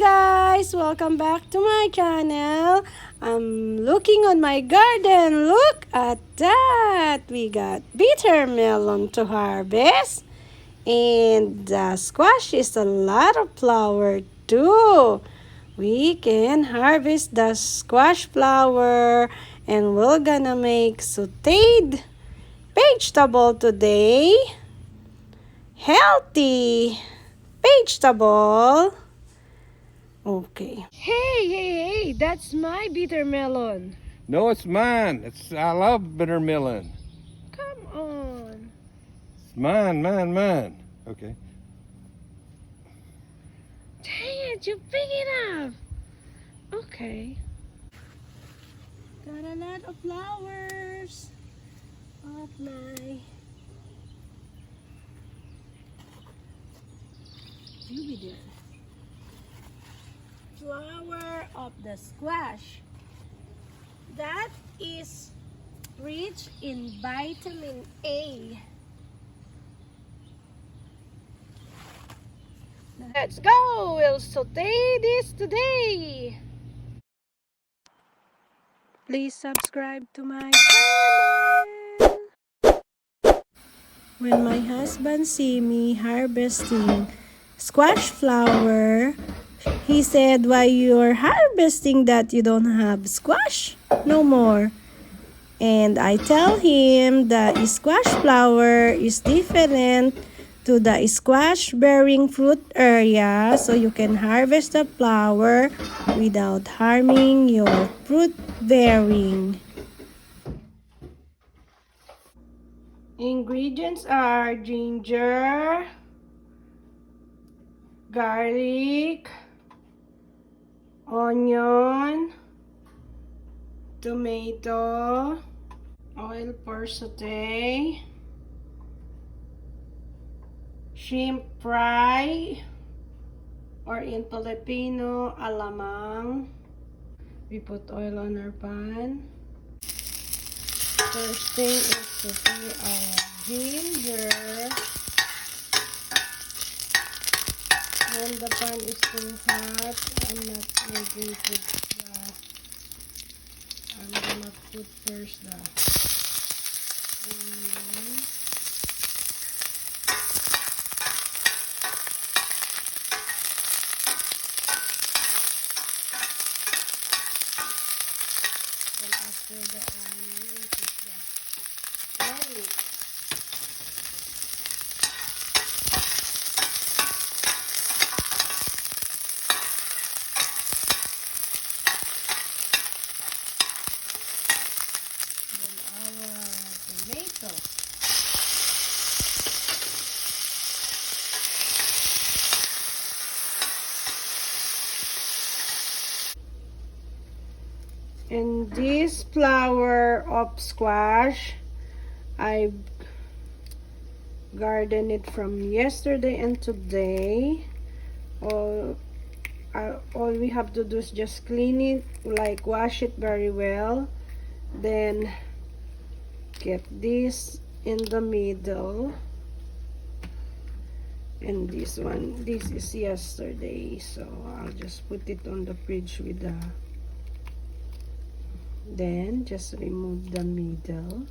guys! Welcome back to my channel. I'm looking on my garden. Look at that! We got bittermelon to harvest. And the squash is a lot of flower too. We can harvest the squash flower and we're gonna make sauteed vegetable today. Healthy vegetable. Okay. Hey, that's my bittermelon. No, it's mine. I love bittermelon. Come on. It's mine. Okay. Dang it, you pick it up. Okay. Got a lot of flowers. Of my... You be there. Flower of the squash. That is rich in vitamin A. Let's go! We'll saute this today. Please subscribe to my channel. When my husband see me harvesting squash flower, he said, "Why you're harvesting that? You don't have squash no more." And I tell him the squash flower is different to the squash bearing fruit area, so you can harvest the flower without harming your fruit bearing. Ingredients are ginger, garlic, onion, tomato, oil for saute, shrimp fry, or in Filipino, alamang. We put oil on our pan. First thing is to put our ginger. When the pan is too hot, I'm gonna put first the onion. Then after the onion, we put the garlic. Then our tomato. And this flower of squash, I gardened it from yesterday and today. All we have to do is just clean it, like wash it very well. Then get this in the middle. And this is yesterday, so I'll just put it on the fridge with the... Then just remove the middle.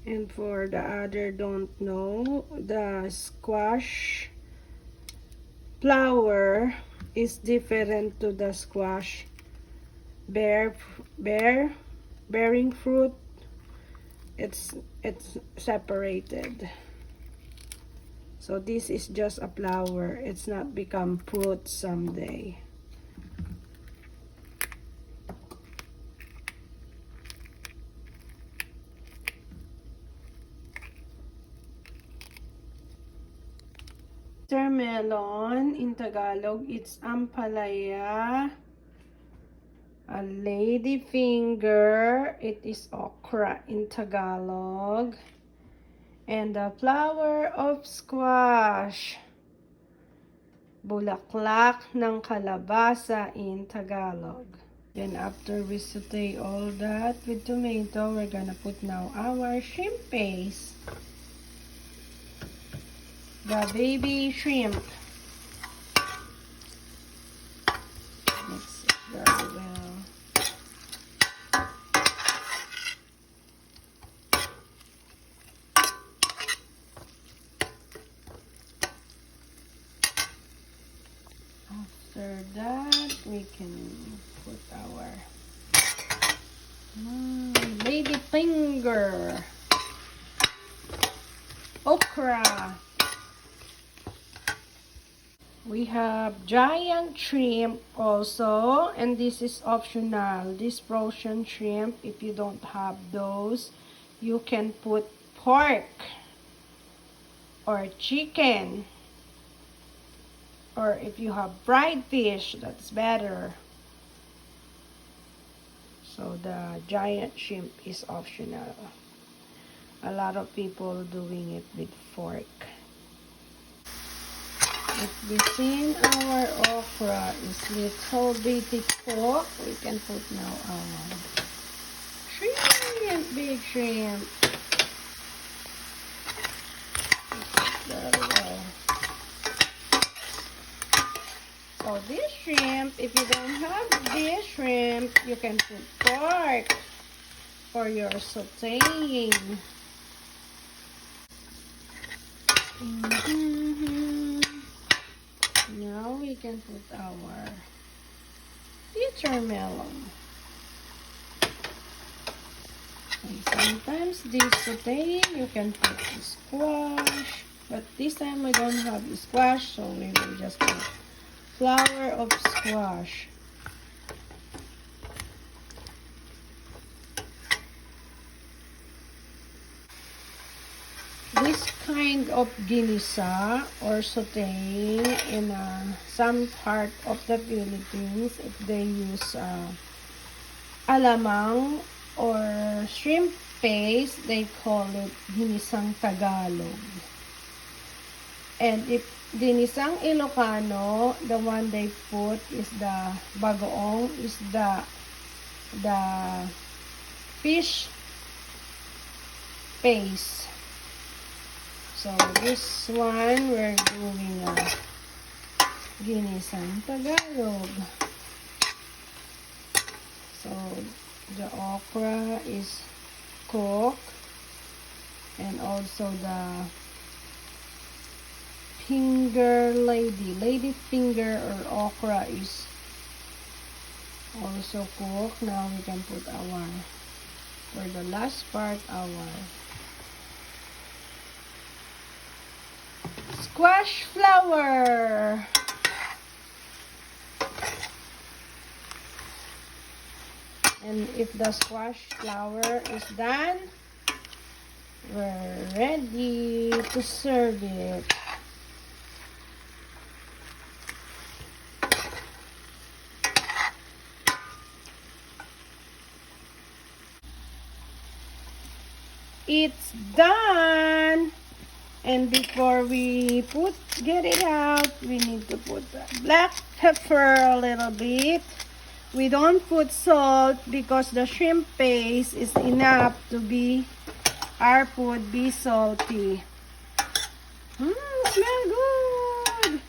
And for the other don't know, the squash flower is different to the squash bearing fruit. It's separated. So this is just a flower. It's not become fruit someday. Bittermelon in Tagalog, it's ampalaya. A lady finger, it is okra in Tagalog. And the flower of squash, bulaklak ng kalabasa in Tagalog. Then after we saute all that with tomato, we're gonna put now our shrimp paste. The baby shrimp. Mix it very well. After that, we can put our lady finger, okra. We have giant shrimp also, and this is optional. This frozen shrimp, if you don't have those, you can put pork or chicken, or if you have fried fish, that's better. So the giant shrimp is optional. A lot of people doing it with fork. If we see our okra is little bitty cooked, we can put now our shrimp, big shrimp. Very well. So this shrimp, if you don't have this shrimp, you can put pork for your sauteing. Now we can put our bittermelon. And sometimes this sauteing, you can put the squash, but this time we don't have the squash, so we will just put flower of squash. This kind of ginisa or sauteing in some part of the Philippines, if they use alamang or shrimp paste, they call it ginisang Tagalog. And if ginisang Ilocano, the one they put is the bagoong, is the fish paste. So this one we're doing ginisang Tagalog. So the okra is cooked, and also the lady finger or okra is also cooked. Now we can put our, for the last part, our squash flower. And if the squash flower is done, we're ready to serve it. It's done. And before we get it out, we need to put black pepper a little bit. We don't put salt because the shrimp paste is enough to be our food be salty. Smell good.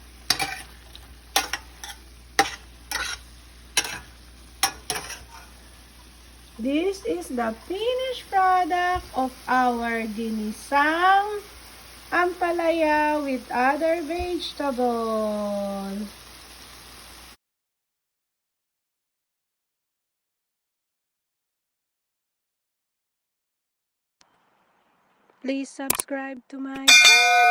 This is the finished product of our ginisang ampalaya with other vegetables. Please subscribe to my channel.